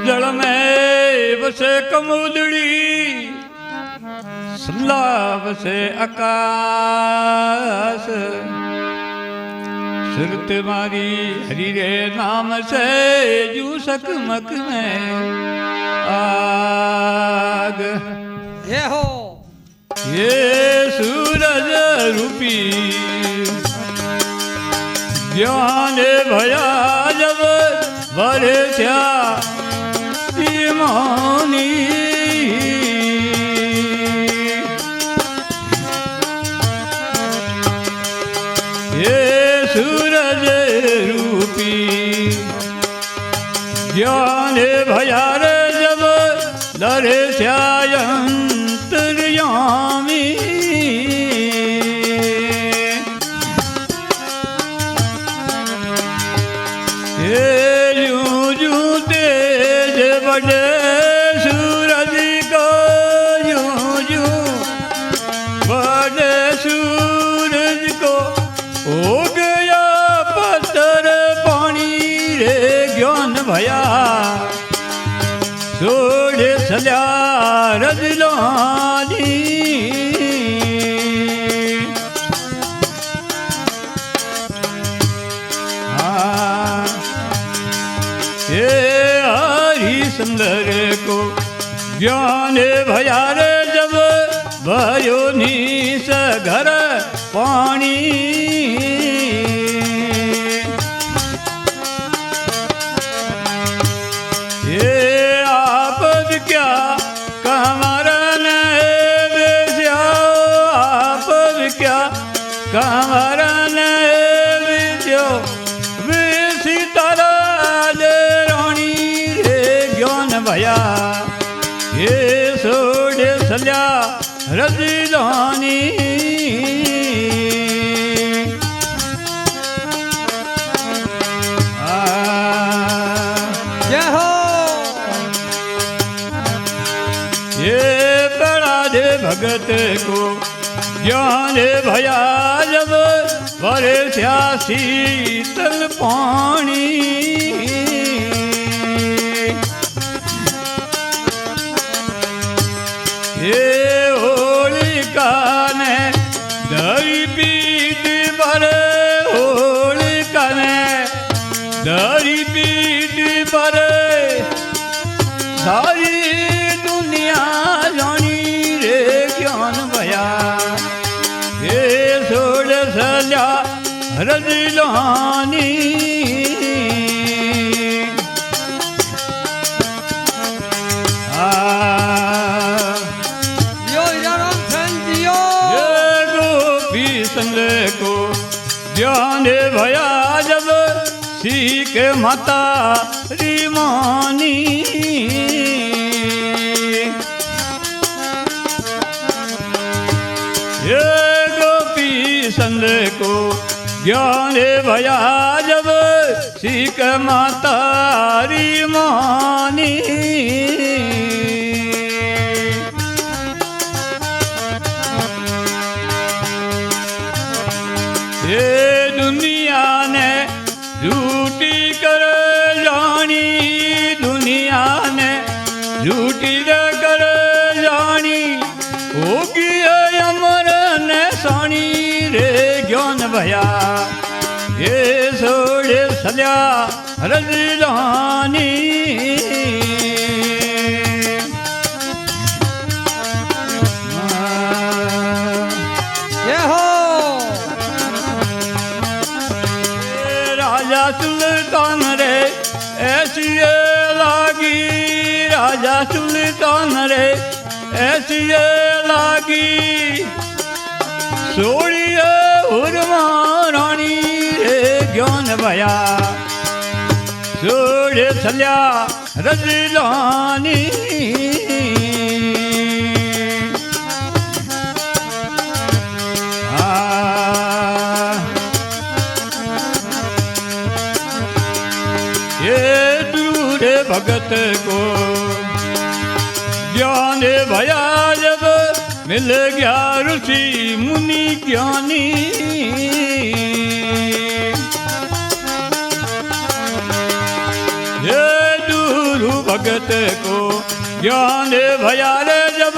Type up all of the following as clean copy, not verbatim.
जल में बसे कमोदड़ी, समला बसे आकाश। सुरत मारी हरि रे नाम से जू सकमक में आग। ये हो ये सूरज रूपी ज्ञान भया जब बरस्या ईमानी। ये सूरज रूपी ज्ञान भया रे जब दरस्या अंतर्यामी। बड़े सूरज को यूं यूं बड़े सूरज को हो गया पत्थर पानी रे ज्ञान भया सोड़े सल्या रजलानी। सुंदर को ज्ञान भया रे जब भयो नीस घर पानी। ये आपद क्या कमरन बेस्या, आपद क्या कमरन बेस्यो बेसी तारा भया। ये सोड़े सल्या रजलानी। ये बड़ा दे भगत को ज्ञान भया जब बरस्या शीतल पानी। ये होलिका ने दरी पीठ पर, होलिका ने दरी पीठ पर सारी दुनिया जानी रे ज्ञान भया। ये सोड़ सल्या रजलानी। को ज्ञान भया जब सीख माता रिमानी। ये गोपी संग को ज्ञान भया जब सीख माता रिमानी। ये दुनिया ने झूठी कर जानी, दुनिया ने झूठी कर जानी। होगी अमर ने सानी रे ज्ञान भया। ये सोड़े सल्या रजलानी। सुल्तान रे ऐसी लागी, राजा सुल्तान रे ऐसी लागी। सोड़िए उर्मा रानी रे ज्ञान भया सोड़े सल्या रजलानी। भगत को ज्ञान भया जब मिल गया ऋषि मुनि ज्ञानी। ये गुरु भगत को ज्ञान भया रे जब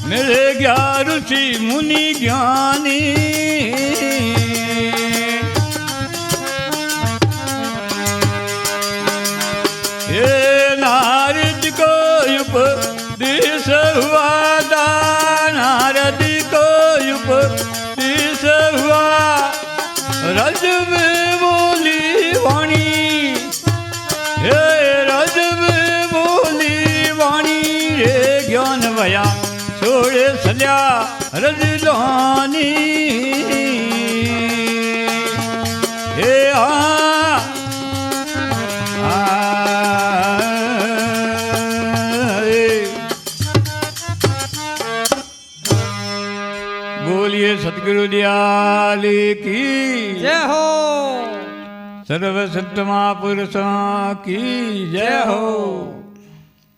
मिल गया ऋषि मुनि ज्ञानी ये नारद को उपदेश हुआ था नारद को उपदेश हुआ रज में बोली वाणी हे रज में बोली वाणी रे ज्ञान भया छोड़े सल्या रजलानी हे बोलिए सतगुरु दयाल की जय हो। सर्व सत्य महापुरुषों की जय हो।